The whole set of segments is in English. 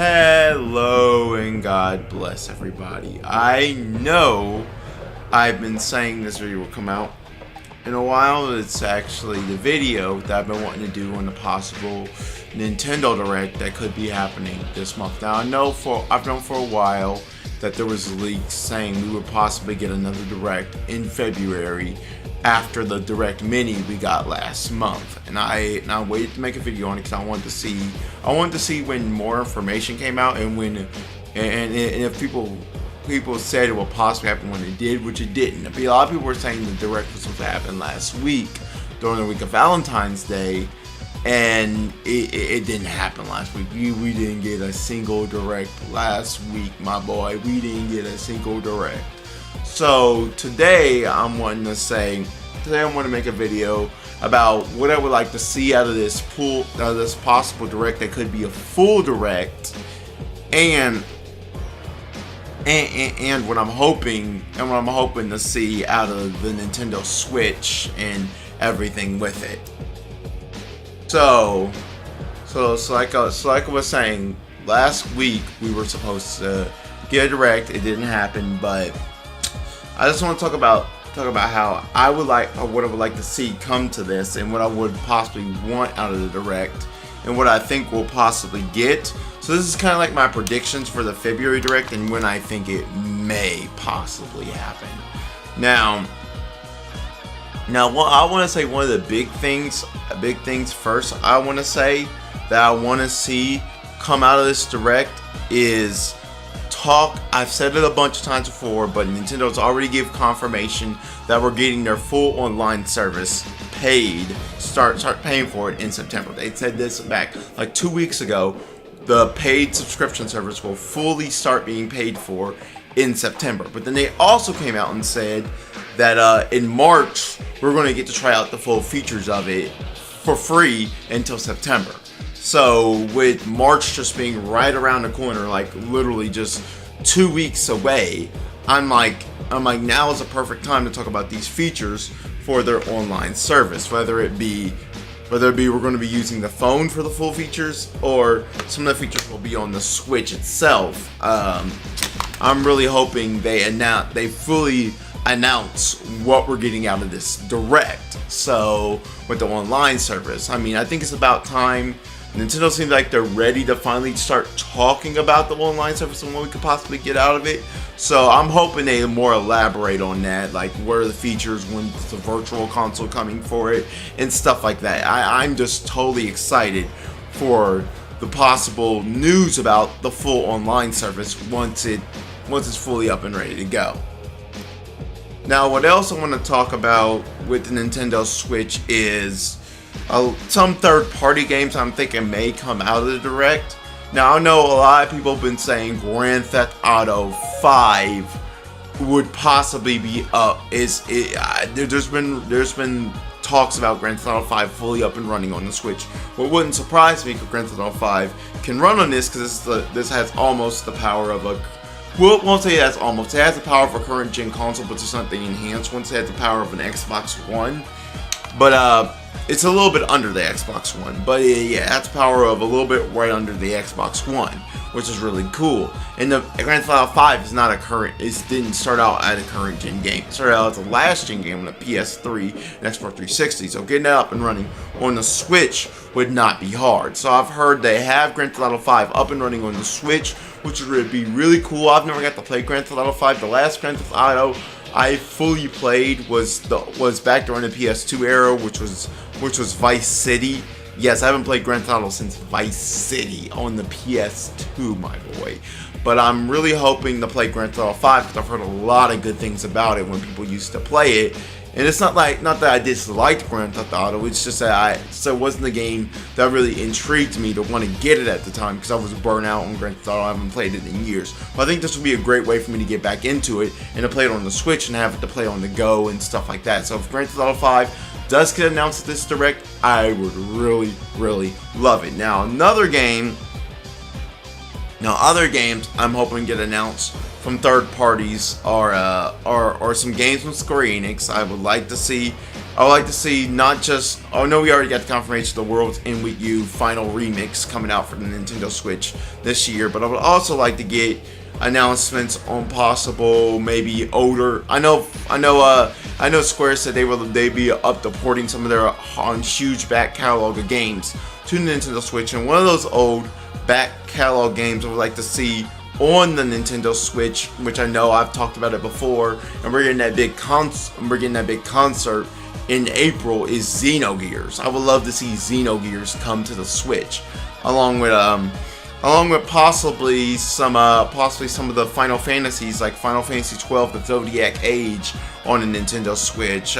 Hello and God bless everybody. I know I've been saying this video will come out in a while. It's actually the video that I've been wanting to do on the possible Nintendo Direct that could be happening this month. Now I've known for a while that there was leaks saying we would possibly get another Direct in February after the Direct Mini we got last month, and I waited to make a video on it because I wanted to see when more information came out and if people said it will possibly happen when it did, which it didn't. A lot of people were saying the Direct was supposed to happen last week during the week of Valentine's Day, and it didn't happen last week. We didn't get a single Direct last week, my boy. We didn't get a single Direct. So today I want to make a video about what I would like to see out of this possible Direct that could be a full Direct, and what I'm hoping to see out of the Nintendo Switch and everything with it. So like I was saying, last week we were supposed to get a Direct. It didn't happen, but I just want to talk about how I would like, or what I would like to see come to this, and what I would possibly want out of the Direct, and what I think we'll possibly get. So this is kind of like my predictions for the February Direct, and when I think it may possibly happen. Now, I want to say one of the big things first. I want to say that I want to see come out of this Direct is talk. I've said it a bunch of times before, but Nintendo's already given confirmation that we're getting their full online service paid. Start paying for it in September. They said this back like 2 weeks ago. The paid subscription service will fully start being paid for in September. But then they also came out and said that in March we're going to get to try out the full features of it for free until September. So with March just being right around the corner, like literally just 2 weeks away, I'm like now is a perfect time to talk about these features for their online service. Whether it be we're going to be using the phone for the full features, or some of the features will be on the Switch itself. I'm really hoping they fully announce what we're getting out of this Direct. So with the online service, I mean, I think it's about time. Nintendo seems like they're ready to finally start talking about the online service and what we could possibly get out of it. So I'm hoping they more elaborate on that, like what are the features, when's the virtual console coming for it, and stuff like that. I'm just totally excited for the possible news about the full online service once it's fully up and ready to go. Now, what else I want to talk about with the Nintendo Switch is some third-party games I'm thinking may come out of the Direct. Now, I know a lot of people have been saying Grand Theft Auto 5 would possibly be up. There's been talks about Grand Theft Auto 5 fully up and running on the Switch. What wouldn't surprise me if Grand Theft Auto 5 can run on this, because this has almost the power of a... Well, it won't say it has almost. It has the power of a current gen console, but there's something enhanced once it has the power of an Xbox One. But it's a little bit under the Xbox One. But yeah, it has the power of a little bit right under the Xbox One, which is really cool. And the Grand Theft Auto 5 is not a current. It didn't start out as a current gen game. It started out as a last gen game on the PS3 and Xbox 360. So getting it up and running on the Switch would not be hard. So I've heard they have Grand Theft Auto 5 up and running on the Switch, which would be really cool. I've never got to play Grand Theft Auto 5. The last Grand Theft Auto I fully played was back during the PS2 era, which was Vice City. Yes, I haven't played Grand Theft Auto since Vice City on the PS2, my boy. But I'm really hoping to play Grand Theft Auto 5 because I've heard a lot of good things about it when people used to play it. And it's not that I disliked Grand Theft Auto, it's just that it wasn't the game that really intrigued me to want to get it at the time, because I was burnt out on Grand Theft Auto. I haven't played it in years. But I think this would be a great way for me to get back into it and to play it on the Switch and have it to play on the go and stuff like that. So if Grand Theft Auto 5 does get announced at this Direct, I would really, really love it. Now, other games I'm hoping get announced from third parties are some games from Square-Enix. I would like to see I would like to see not just, oh no, we already got the confirmation of the World's End With You final remix coming out for the Nintendo Switch this year, but I would also like to get announcements on possible maybe older. I know Square said they'd be up to porting some of their huge back catalog of games to the Nintendo Switch, and one of those old back catalog games I would like to see on the Nintendo Switch, which I know I've talked about it before, and we're getting that big concert in April, is Xenogears. I would love to see Xenogears come to the Switch, along with possibly some of the Final Fantasies, like Final Fantasy 12, the Zodiac Age on the Nintendo Switch,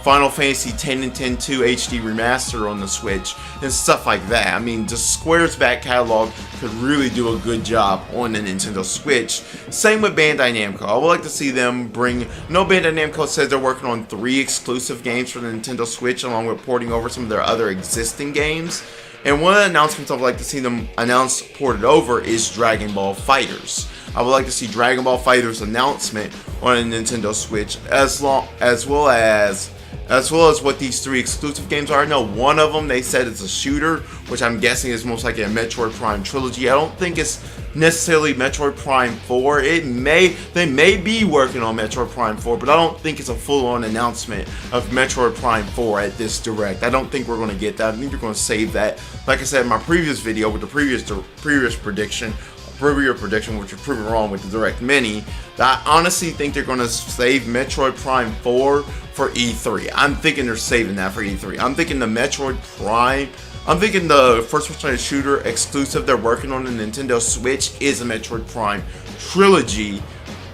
Final Fantasy 10 and 10-2 HD Remaster on the Switch, and stuff like that. I mean, just Square's back catalog could really do a good job on the Nintendo Switch. Same with Bandai Namco. I would like to see them bring... No, Bandai Namco says they're working on 3 exclusive games for the Nintendo Switch, along with porting over some of their other existing games. And one of the announcements I would like to see them ported over is Dragon Ball FighterZ. I would like to see Dragon Ball FighterZ announcement on a Nintendo Switch, as well as what these 3 exclusive games are. I know one of them they said it's a shooter, which I'm guessing is most likely a Metroid Prime trilogy. I don't think it's necessarily Metroid Prime 4. They may be working on Metroid Prime 4, but I don't think it's a full-on announcement of Metroid Prime 4 at this Direct. I don't think we're going to get that. I think they're going to save that. Like I said in my previous video with the previous prediction, which was proven wrong with the Direct Mini, that I honestly think they're going to save Metroid Prime 4 for E3. I'm thinking they're saving that for E3. I'm thinking the first-person shooter exclusive they're working on the Nintendo Switch is a Metroid Prime trilogy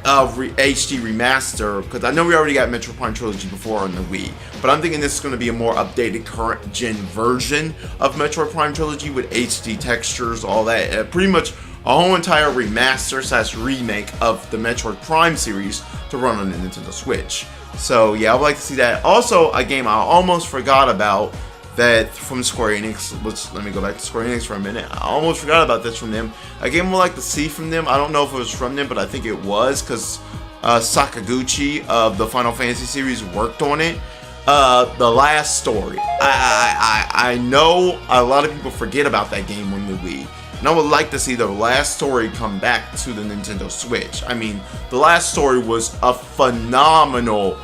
HD remaster, because I know we already got Metroid Prime trilogy before on the Wii, but I'm thinking this is going to be a more updated current gen version of Metroid Prime trilogy with HD textures, all that, pretty much a whole entire remaster / remake of the Metroid Prime series to run on the Nintendo Switch. So yeah, I would like to see that. Also, a game I almost forgot about that from Square-Enix. Let me go back to Square-Enix for a minute. I almost forgot about this from them. A game I would like to see from them. I don't know if it was from them, but I think it was, because Sakaguchi of the Final Fantasy series worked on it. The Last Story. I know a lot of people forget about that game on the Wii, and I would like to see The Last Story come back to the Nintendo Switch. I mean, The Last Story was a phenomenal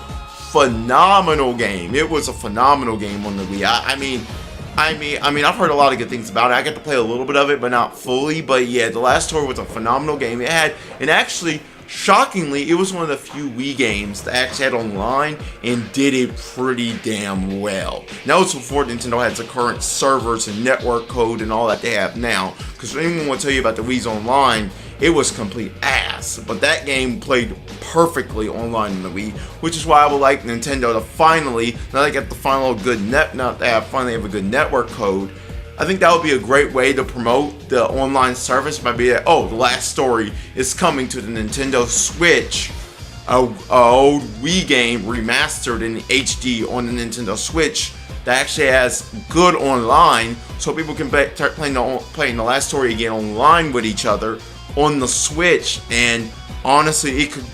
game. It was a phenomenal game on the Wii. I mean, I've heard a lot of good things about it. I got to play a little bit of it, but not fully. But yeah, The Last Story was a phenomenal game. And actually, shockingly, it was one of the few Wii games that actually had online and did it pretty damn well. Now it's before Nintendo had the current servers and network code and all that they have now. Because anyone will tell you about the Wii's online, it was complete ass. But that game played perfectly online on the Wii, which is why I would like Nintendo to finally, now they get the final good finally have a good network code. I think that would be a great way to promote the online service by being that, oh, The Last Story is coming to the Nintendo Switch, a old Wii game remastered in HD on the Nintendo Switch that actually has good online, so people can start playing The Last Story again online with each other on the Switch. And honestly, it could,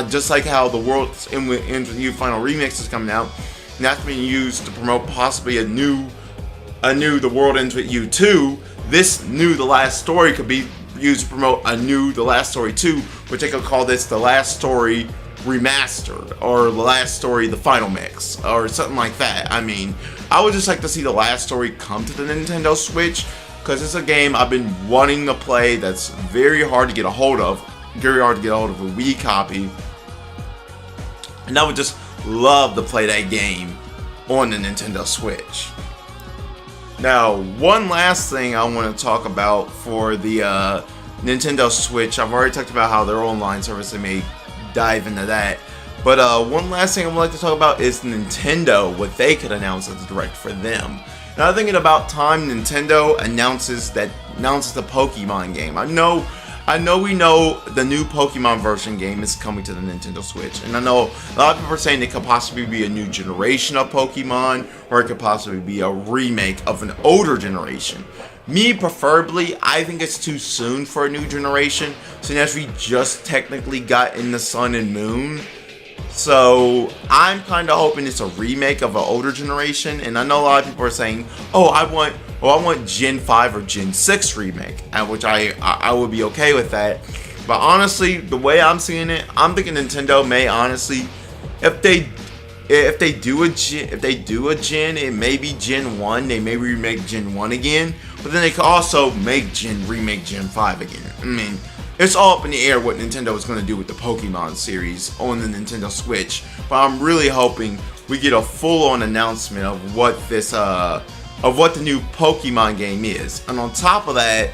just like how the World's End With You final remix is coming out, and that's being used to promote possibly a new The World Ends With You 2, this new The Last Story could be used to promote a new The Last Story 2, which they could call this The Last Story Remastered, or The Last Story The Final Mix, or something like that. I mean, I would just like to see The Last Story come to the Nintendo Switch, because it's a game I've been wanting to play that's very hard to get a hold of. Very hard to get a hold of a Wii copy. And I would just love to play that game on the Nintendo Switch. Now, one last thing I want to talk about for the Nintendo Switch. I've already talked about how their online service, they may dive into that. But one last thing I would like to talk about is Nintendo, what they could announce as a Direct for them. Now, I'm thinking about time Nintendo announces the Pokemon game. I know we know the new Pokemon version game is coming to the Nintendo Switch, and I know a lot of people are saying it could possibly be a new generation of Pokemon, or it could possibly be a remake of an older generation. Me, preferably, I think it's too soon for a new generation, since as we just technically got in the Sun and Moon. So I'm kind of hoping it's a remake of an older generation, and I know a lot of people are saying, "Oh, I want Gen 5 or Gen 6 remake," and which I would be okay with that. But honestly, the way I'm seeing it, I'm thinking Nintendo may honestly, if they do a gen, it may be Gen 1. They may remake Gen 1 again, but then they could also remake Gen 5 again. I mean, it's all up in the air what Nintendo is going to do with the Pokemon series on the Nintendo Switch. But I'm really hoping we get a full-on announcement of what the new Pokemon game is. And on top of that,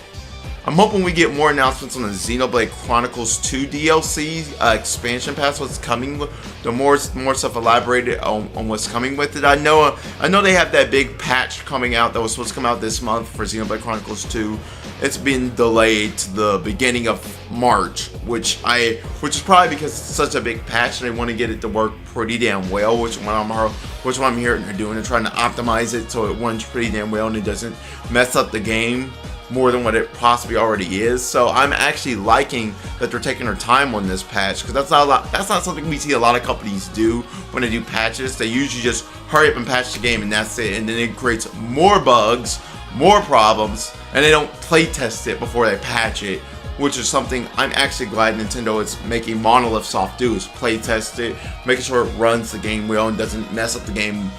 I'm hoping we get more announcements on the Xenoblade Chronicles 2 DLC expansion pass. What's coming? The more stuff elaborated on what's coming with it. I know they have that big patch coming out that was supposed to come out this month for Xenoblade Chronicles 2. It's been delayed to the beginning of March, which is probably because it's such a big patch and they want to get it to work pretty damn well. Which I'm hearing they're doing. They're trying to optimize it so it runs pretty damn well and it doesn't mess up the game more than what it possibly already is. So I'm actually liking that they're taking their time on this patch, because that's not something we see a lot of companies do when they do patches. They usually just hurry up and patch the game and that's it, and then it creates more bugs, more problems, and they don't play test it before they patch it, which is something I'm actually glad Nintendo is making Monolith Soft do, is play test it, making sure it runs the game well and doesn't mess up the game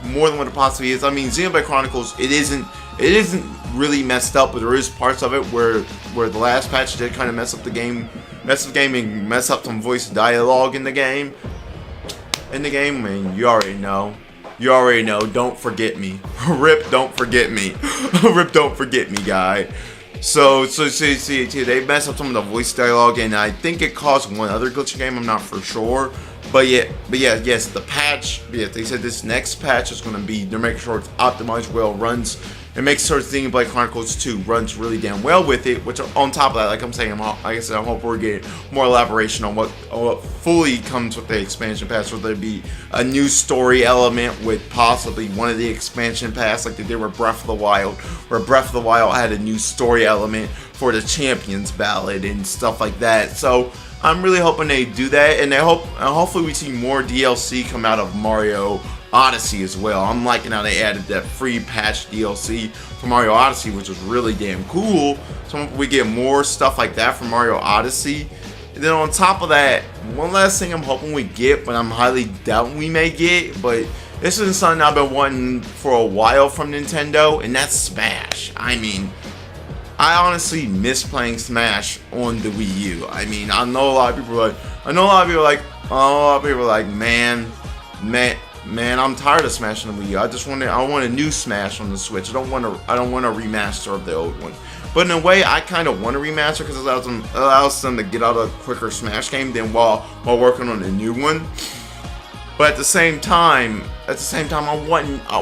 more than what it possibly is. I mean, Xenoblade Chronicles, it isn't really messed up, but there is parts of it where the last patch did kind of mess up the game and mess up some voice dialogue in the game. I mean, you already know. Don't forget me. Rip, don't forget me. Rip, don't forget me, guy. So they messed up some of the voice dialogue, and I think it caused one other glitch in the game. I'm not for sure. But yes, the patch. Yeah, they said this next patch is going to be, they're making sure it's optimized well, runs, and makes sure Xenoblade Chronicles 2 runs really damn well with it. Which on top of that, like I'm saying, like I said, I hope we're getting more elaboration on what fully comes with the expansion pass. Whether it be a new story element with possibly one of the expansion pass, like they did with Breath of the Wild, where Breath of the Wild had a new story element for the Champions Ballad and stuff like that. So I'm really hoping they do that, and hopefully we see more DLC come out of Mario Odyssey as well. I'm liking how they added that free patch DLC for Mario Odyssey, which was really damn cool. So we get more stuff like that from Mario Odyssey. And then on top of that, one last thing I'm hoping we get, but I'm highly doubting we may get, but this is something I've been wanting for a while from Nintendo, and that's Smash. I mean, I honestly miss playing Smash on the Wii U. I mean, I know a lot of people are like, man, I'm tired of Smash on the Wii U. I want a new Smash on the Switch. I don't want a remaster of the old one. But in a way, I kind of want a remaster because it allows them to get out a quicker Smash game than while working on a new one. But at the same time, I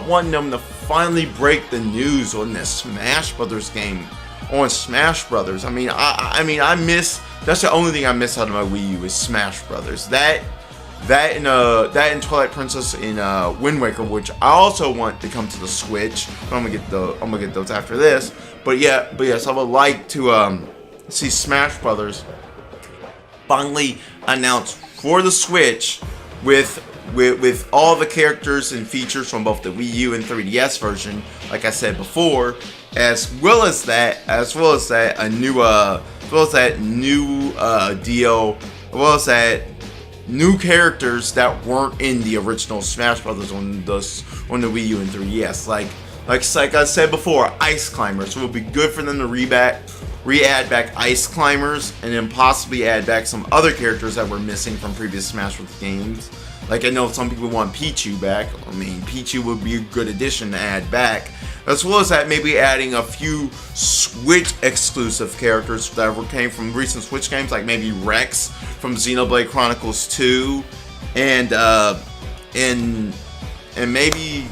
want them to finally break the news on this Smash Brothers game. On Smash Brothers, I mean, I miss. That's the only thing I miss out of my Wii U is Smash Brothers. That and Twilight Princess and Wind Waker, which I also want to come to the Switch. I'm gonna get those after this. But yes, I would like to see Smash Brothers finally announced for the Switch with all the characters and features from both the Wii U and 3DS version, like I said before. As well as that new characters that weren't in the original Smash Brothers on the Wii U and 3DS. Like I said before, Ice Climbers. So it would be good for them to re-add back Ice Climbers, and then possibly add back some other characters that were missing from previous Smash Bros. Games. Like I know some people want Pichu back. I mean, Pichu would be a good addition to add back. As well as that, maybe adding a few Switch exclusive characters that came from recent Switch games, like maybe Rex from Xenoblade Chronicles 2, and maybe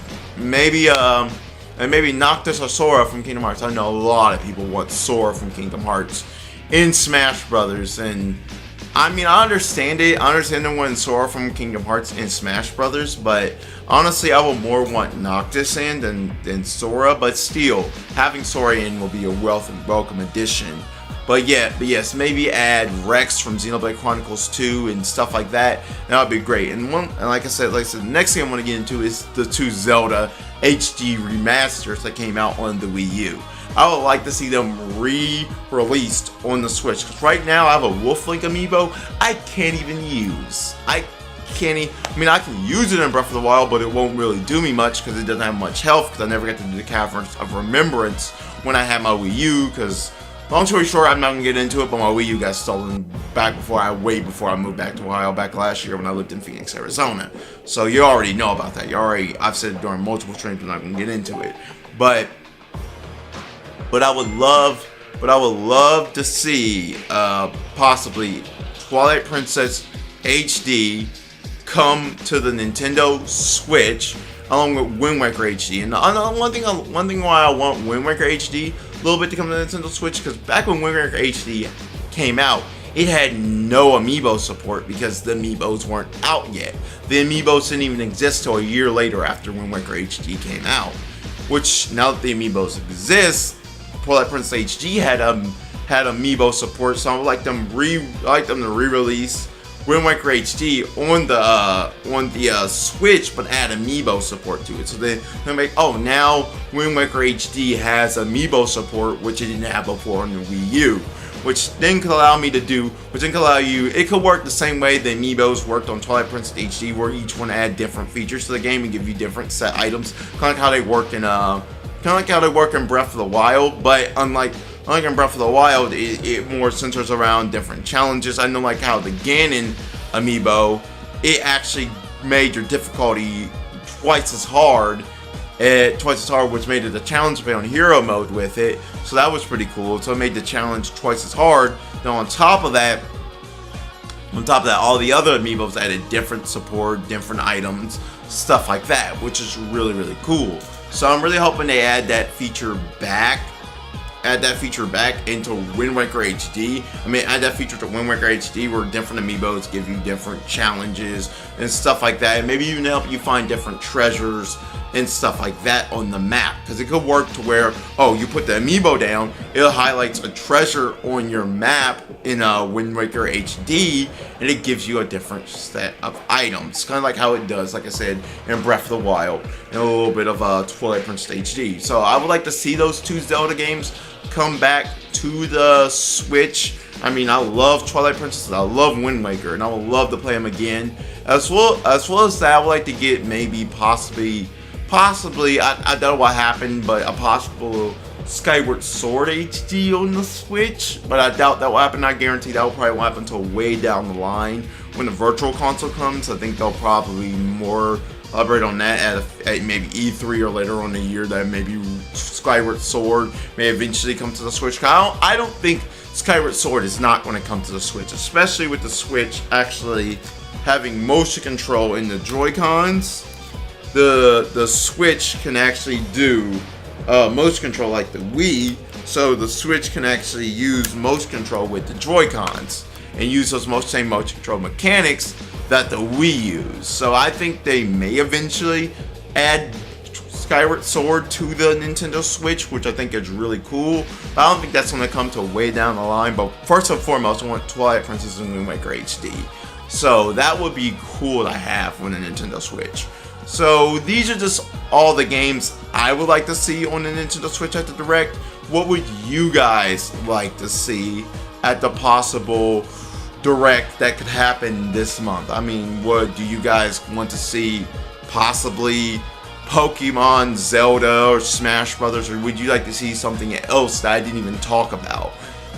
Noctis or Sora from Kingdom Hearts. I know a lot of people want Sora from Kingdom Hearts in Smash Brothers, and I mean, I understand it. I understand they want Sora from Kingdom Hearts in Smash Brothers, but honestly, I would more want Noctis in than Sora. But still, having Sora in will be a welcome addition. But yes, maybe add Rex from Xenoblade Chronicles 2 and stuff like that. That would be great. And like I said, the next thing I want to get into is the 2 Zelda HD remasters that came out on the Wii U. I would like to see them re-released on the Switch. Because right now I have a Wolf Link amiibo I can't even use. I can use it in Breath of the Wild, but it won't really do me much because it doesn't have much health. Because I never got to do the Caverns of Remembrance when I had my Wii U. Because long story short, I'm not gonna get into it, but my Wii U got stolen back before I moved back to Ohio back last year when I lived in Phoenix, Arizona. So you already know about that. I've said it during multiple streams, but I'm not gonna get into it. But I would love to see possibly Twilight Princess HD come to the Nintendo Switch along with Wind Waker HD. And one thing why I want Wind Waker HD a little bit to come to the Nintendo Switch, because back when Wind Waker HD came out, it had no amiibo support because the amiibos weren't out yet. The amiibos didn't even exist till a year later after Wind Waker HD came out. Which, now that the amiibos exist, Twilight Princess HD had amiibo support, so I would like them to re-release Wind Waker HD on the Switch, but add amiibo support to it. So they make, now Wind Waker HD has amiibo support, which it didn't have before on the Wii U. Which then could allow it could work the same way the amiibos worked on Twilight Princess HD, where each one add different features to the game and give you different set items, kind of like how they work in Breath of the Wild. But unlike in Breath of the Wild, it more centers around different challenges. I know like how the Ganon amiibo, it actually made your difficulty twice as hard, which made it a challenge to play on hero mode with it. So that was pretty cool. So it made the challenge twice as hard. Now on top of that, all the other amiibos added different support, different items, stuff like that, which is really, really cool. So I'm really hoping they add that feature back into Wind Waker HD. Add that feature to Wind Waker HD where different amiibos give you different challenges and stuff like that, and maybe even help you find different treasures and stuff like that on the map. Because it could work to where, you put the amiibo down, it highlights a treasure on your map in Wind Waker HD, and it gives you a different set of items. Kind of like how it does, like I said, in Breath of the Wild, and a little bit of Twilight Princess HD. So I would like to see those 2 Zelda games come back to the Switch. I love Twilight Princess, I love Wind Waker, and I would love to play them again. As well as that, I would like to get maybe possibly, I don't know what happened, but a possible Skyward Sword HD on the Switch. But I doubt that will happen. I guarantee that will probably happen until way down the line when the Virtual Console comes. I think they'll probably more elaborate on that at maybe E3 or later on in the year, that maybe Skyward Sword may eventually come to the Switch. I don't think Skyward Sword is not going to come to the Switch, especially with the Switch actually having motion control in the Joy-Cons. The Switch can actually do motion control like the Wii, so the Switch can actually use motion control with the Joy-Cons and use those same motion control mechanics that the Wii used. So I think they may eventually add Skyward Sword to the Nintendo Switch, which I think is really cool. But I don't think that's going to come to way down the line. But first and foremost, I want Twilight Princess and Wind Waker HD. So that would be cool to have on the Nintendo Switch. So these are just all the games I would like to see on the Nintendo Switch at the Direct. What would you guys like to see at the possible Direct that could happen this month? What do you guys want to see? Possibly Pokemon, Zelda, or Smash Brothers, or would you like to see something else that I didn't even talk about?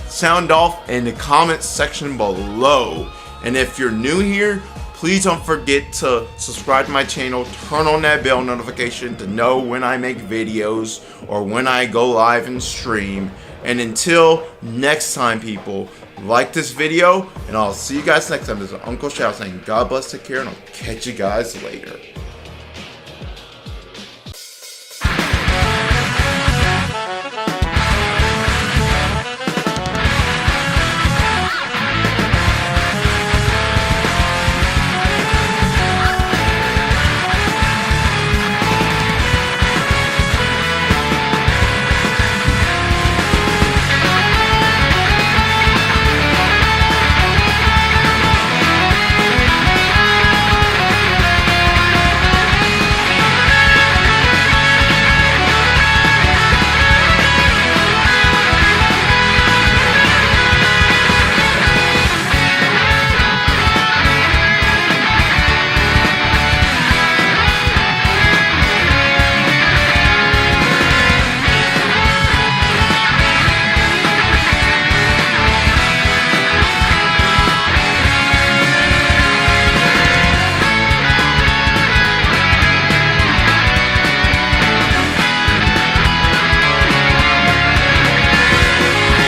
Sound off in the comments section below. And if you're new here, please don't forget to subscribe to my channel, turn on that bell notification to know when I make videos or when I go live and stream. And until next time, people, like this video, and I'll see you guys next time. This is UncleShal saying God bless, take care, and I'll catch you guys later.